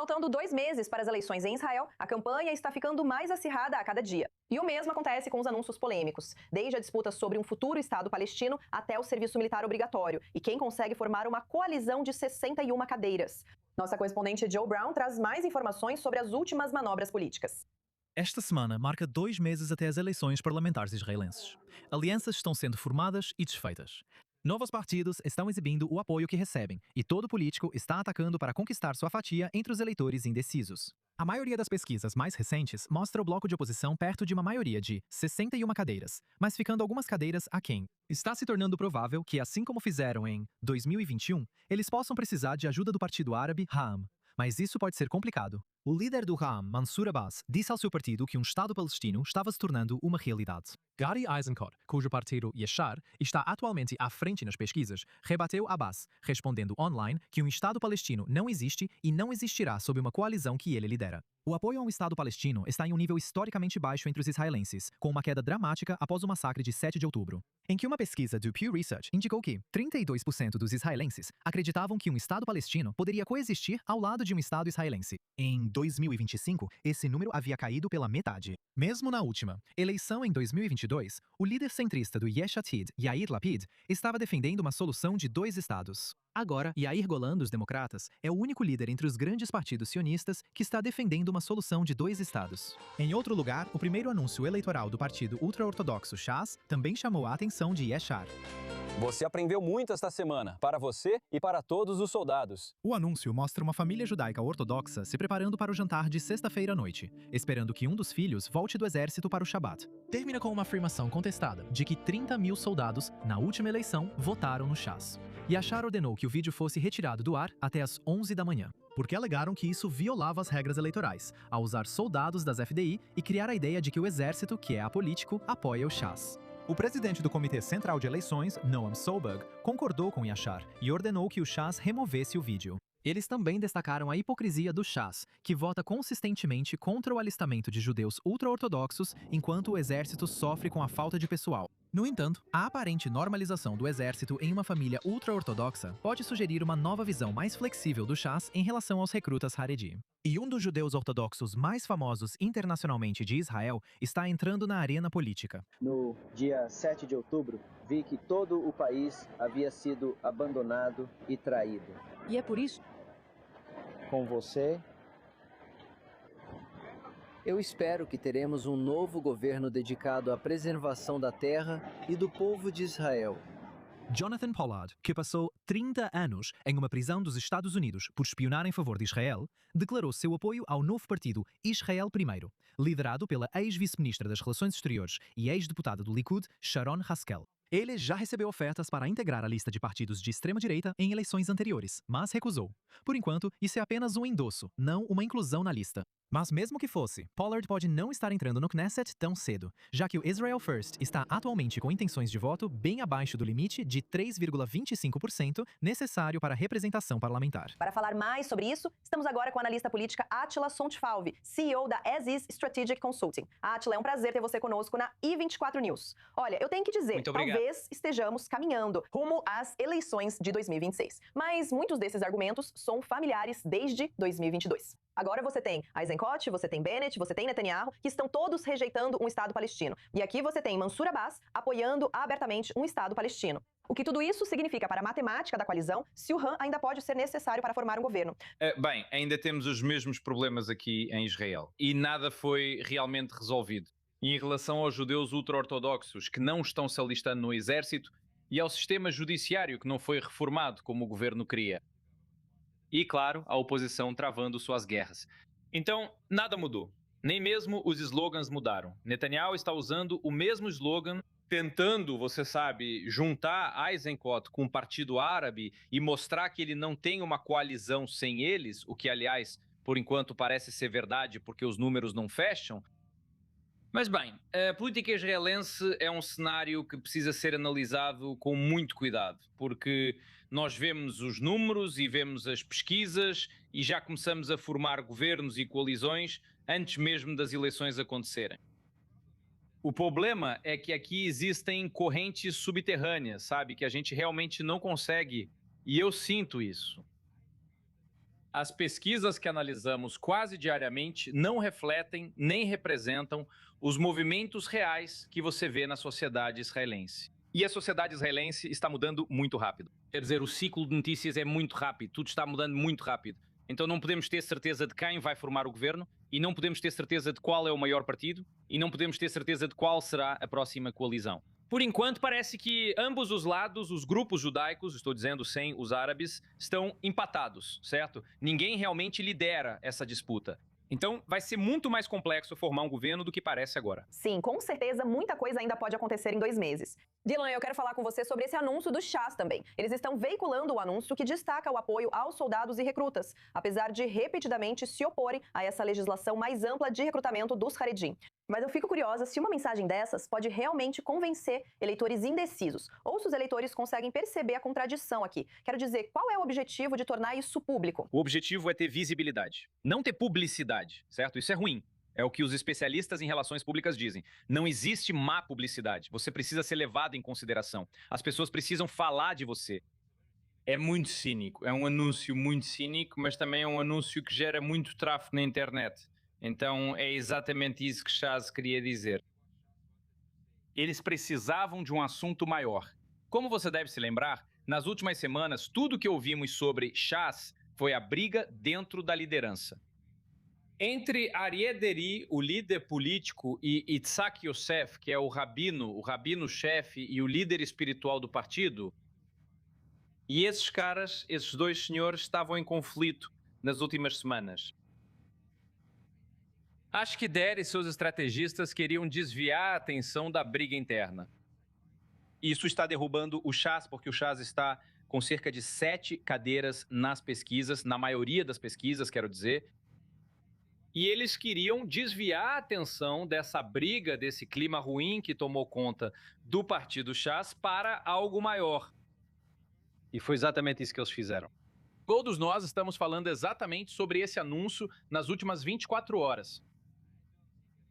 Faltando 2 meses para as eleições em Israel, a campanha está ficando mais acirrada a cada dia. E o mesmo acontece com os anúncios polêmicos, desde a disputa sobre um futuro Estado palestino até o serviço militar obrigatório, e quem consegue formar uma coalizão de 61 cadeiras. Nossa correspondente Joe Brown traz mais informações sobre as últimas manobras políticas. Esta semana marca 2 meses até as eleições parlamentares israelenses. Alianças estão sendo formadas e desfeitas. Novos partidos estão exibindo o apoio que recebem, e todo político está atacando para conquistar sua fatia entre os eleitores indecisos. A maioria das pesquisas mais recentes mostra o bloco de oposição perto de uma maioria de 61 cadeiras, mas ficando algumas cadeiras aquém. Está se tornando provável que, assim como fizeram em 2021, eles possam precisar de ajuda do partido árabe Ra'am. Mas isso pode ser complicado. O líder do Ra'am, Mansour Abbas, disse ao seu partido que um Estado palestino estava se tornando uma realidade. Gadi Eisenkot, cujo partido Yashar está atualmente à frente nas pesquisas, rebateu Abbas, respondendo online que um Estado palestino não existe e não existirá sob uma coalizão que ele lidera. O apoio a um Estado palestino está em um nível historicamente baixo entre os israelenses, com uma queda dramática após o massacre de 7 de outubro, em que uma pesquisa do Pew Research indicou que 32% dos israelenses acreditavam que um Estado palestino poderia coexistir ao lado de um Estado israelense. Em 2025, esse número havia caído pela metade. Mesmo na última eleição em 2022, o líder centrista do Yesh Atid, Yair Lapid, estava defendendo uma solução de 2 estados. Agora, Yair Golan dos Democratas é o único líder entre os grandes partidos sionistas que está defendendo uma solução de 2 estados. Em outro lugar, o primeiro anúncio eleitoral do partido ultra-ortodoxo Shas também chamou a atenção de Yashar. Você aprendeu muito esta semana, para você e para todos os soldados. O anúncio mostra uma família judaica ortodoxa se preparando para o jantar de sexta-feira à noite, esperando que um dos filhos volte do exército para o Shabat. Termina com uma afirmação contestada de que 30 mil soldados, na última eleição, votaram no Shas. Yashar ordenou que o vídeo fosse retirado do ar até às 11 da manhã, porque alegaram que isso violava as regras eleitorais, ao usar soldados das FDI e criar a ideia de que o exército, que é apolítico, apoia o Shas. O presidente do Comitê Central de Eleições, Noam Solberg, concordou com Yashar e ordenou que o Shas removesse o vídeo. Eles também destacaram a hipocrisia do Shas, que vota consistentemente contra o alistamento de judeus ultra-ortodoxos enquanto o exército sofre com a falta de pessoal. No entanto, a aparente normalização do exército em uma família ultra-ortodoxa pode sugerir uma nova visão mais flexível do Shas em relação aos recrutas Haredi. E um dos judeus ortodoxos mais famosos internacionalmente de Israel está entrando na arena política. No dia 7 de outubro, vi que todo o país havia sido abandonado e traído. E é por isso? Com você, eu espero que teremos um novo governo dedicado à preservação da terra e do povo de Israel. Jonathan Pollard, que passou 30 anos em uma prisão dos Estados Unidos por espionar em favor de Israel, declarou seu apoio ao novo partido Israel Primeiro, liderado pela ex-vice-ministra das Relações Exteriores e ex-deputada do Likud, Sharon Haskel. Ele já recebeu ofertas para integrar a lista de partidos de extrema-direita em eleições anteriores, mas recusou. Por enquanto, isso é apenas um endosso, não uma inclusão na lista. Mas mesmo que fosse, Pollard pode não estar entrando no Knesset tão cedo, já que o Israel First está atualmente com intenções de voto bem abaixo do limite de 3,25% necessário para a representação parlamentar. Para falar mais sobre isso, estamos agora com a analista política Átila Sontfalvi, CEO da As Is Strategic Consulting. Átila, é um prazer ter você conosco na I24 News. Olha, eu tenho que dizer, talvez estejamos caminhando rumo às eleições de 2026, mas muitos desses argumentos são familiares desde 2022. Agora você tem Eisenkot, você tem Bennett, você tem Netanyahu, que estão todos rejeitando um Estado palestino. E aqui você tem Mansour Abbas apoiando abertamente um Estado palestino. O que tudo isso significa para a matemática da coalizão, se o RAM ainda pode ser necessário para formar um governo? Bem, ainda temos os mesmos problemas aqui em Israel. E nada foi realmente resolvido. E em relação aos judeus ultra-ortodoxos que não estão se alistando no exército e ao sistema judiciário que não foi reformado como o governo queria. E, claro, a oposição travando suas guerras. Então, nada mudou. Nem mesmo os slogans mudaram. Netanyahu está usando o mesmo slogan, tentando, você sabe, juntar Eisenkot com o Partido Árabe e mostrar que ele não tem uma coalizão sem eles, o que, aliás, por enquanto parece ser verdade porque os números não fecham. Mas bem, a política israelense é um cenário que precisa ser analisado com muito cuidado, porque nós vemos os números e vemos as pesquisas e já começamos a formar governos e coalizões antes mesmo das eleições acontecerem. O problema é que aqui existem correntes subterrâneas, sabe, que a gente realmente não consegue, e eu sinto isso. As pesquisas que analisamos quase diariamente não refletem nem representam os movimentos reais que você vê na sociedade israelense. E a sociedade israelense está mudando muito rápido. Quer dizer, o ciclo de notícias é muito rápido, tudo está mudando muito rápido. Então não podemos ter certeza de quem vai formar o governo, e não podemos ter certeza de qual é o maior partido, e não podemos ter certeza de qual será a próxima coalizão. Por enquanto, parece que ambos os lados, os grupos judaicos, estou dizendo sem os árabes, estão empatados, certo? Ninguém realmente lidera essa disputa. Então, vai ser muito mais complexo formar um governo do que parece agora. Sim, com certeza, muita coisa ainda pode acontecer em 2 meses. Dylan, eu quero falar com você sobre esse anúncio do Shas também. Eles estão veiculando o anúncio que destaca o apoio aos soldados e recrutas, apesar de repetidamente se oporem a essa legislação mais ampla de recrutamento dos Haredim. Mas eu fico curiosa se uma mensagem dessas pode realmente convencer eleitores indecisos, ou se os eleitores conseguem perceber a contradição aqui. Quero dizer, qual é o objetivo de tornar isso público? O objetivo é ter visibilidade, não ter publicidade, certo? Isso é ruim. É o que os especialistas em relações públicas dizem. Não existe má publicidade. Você precisa ser levado em consideração. As pessoas precisam falar de você. É muito cínico. É um anúncio muito cínico, mas também é um anúncio que gera muito tráfego na internet. Então é exatamente isso que Shas queria dizer. Eles precisavam de um assunto maior. Como você deve se lembrar, nas últimas semanas, tudo que ouvimos sobre Shas foi a briga dentro da liderança. Entre Aryeh Deri, o líder político, e Itzhak Yosef, que é o rabino-chefe e o líder espiritual do partido, e esses caras, esses dois senhores, estavam em conflito nas últimas semanas. Acho que Deri e seus estrategistas queriam desviar a atenção da briga interna. Isso está derrubando o Shas, porque o Shas está com cerca de 7 cadeiras nas pesquisas, na maioria das pesquisas, quero dizer. E eles queriam desviar a atenção dessa briga, desse clima ruim que tomou conta do partido Shas para algo maior. E foi exatamente isso que eles fizeram. Todos nós estamos falando exatamente sobre esse anúncio nas últimas 24 horas.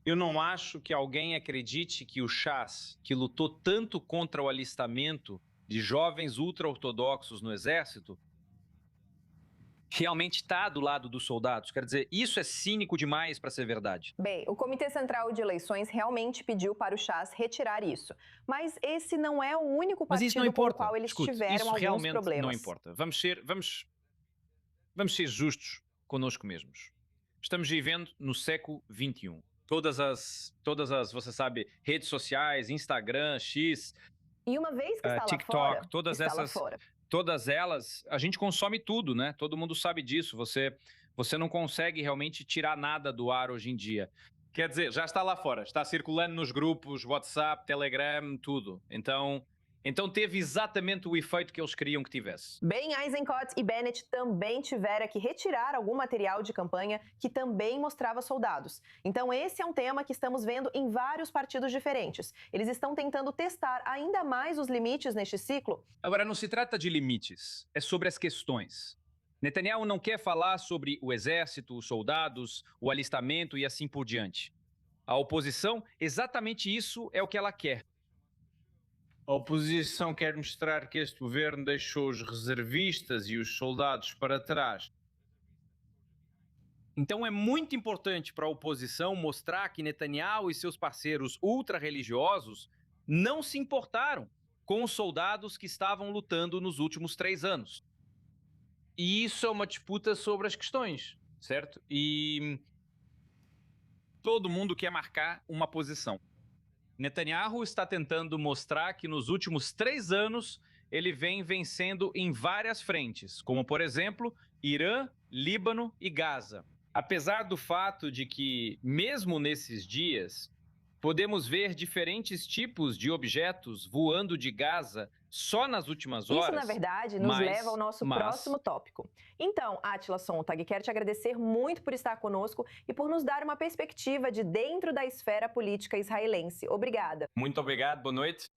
Eu não acho que alguém acredite que o Shas, que lutou tanto contra o alistamento de jovens ultra-ortodoxos no exército, realmente está do lado dos soldados. Quer dizer, isso é cínico demais para ser verdade. Bem, o Comitê Central de Eleições realmente pediu para o Shas retirar isso. Mas esse não é o único partido com o qual eles tiveram alguns problemas. Isso realmente não importa. Vamos ser justos conosco mesmos. Estamos vivendo no século XXI. Todas as, você sabe, redes sociais, Instagram, X, e uma vez que está TikTok, lá fora, todas elas, a gente consome tudo, né? Todo mundo sabe disso. Você não consegue realmente tirar nada do ar hoje em dia. Quer dizer, já está lá fora, está circulando nos grupos, WhatsApp, Telegram, tudo. Então teve exatamente o efeito que eles queriam que tivesse. Ben Eisenkot e Bennett também tiveram que retirar algum material de campanha que também mostrava soldados. Então esse é um tema que estamos vendo em vários partidos diferentes. Eles estão tentando testar ainda mais os limites neste ciclo. Agora, não se trata de limites, é sobre as questões. Netanyahu não quer falar sobre o exército, os soldados, o alistamento e assim por diante. A oposição, exatamente isso é o que ela quer. A oposição quer mostrar que este governo deixou os reservistas e os soldados para trás. Então é muito importante para a oposição mostrar que Netanyahu e seus parceiros ultra-religiosos não se importaram com os soldados que estavam lutando nos últimos 3 anos. E isso é uma disputa sobre as questões, certo? E todo mundo quer marcar uma posição. Netanyahu está tentando mostrar que nos últimos 3 anos ele vem vencendo em várias frentes, como por exemplo, Irã, Líbano e Gaza. Apesar do fato de que, mesmo nesses dias, podemos ver diferentes tipos de objetos voando de Gaza só nas últimas horas. Isso, na verdade, nos leva ao nosso próximo tópico. Então, Átila Sontag, quero te agradecer muito por estar conosco e por nos dar uma perspectiva de dentro da esfera política israelense. Obrigada. Muito obrigado, boa noite.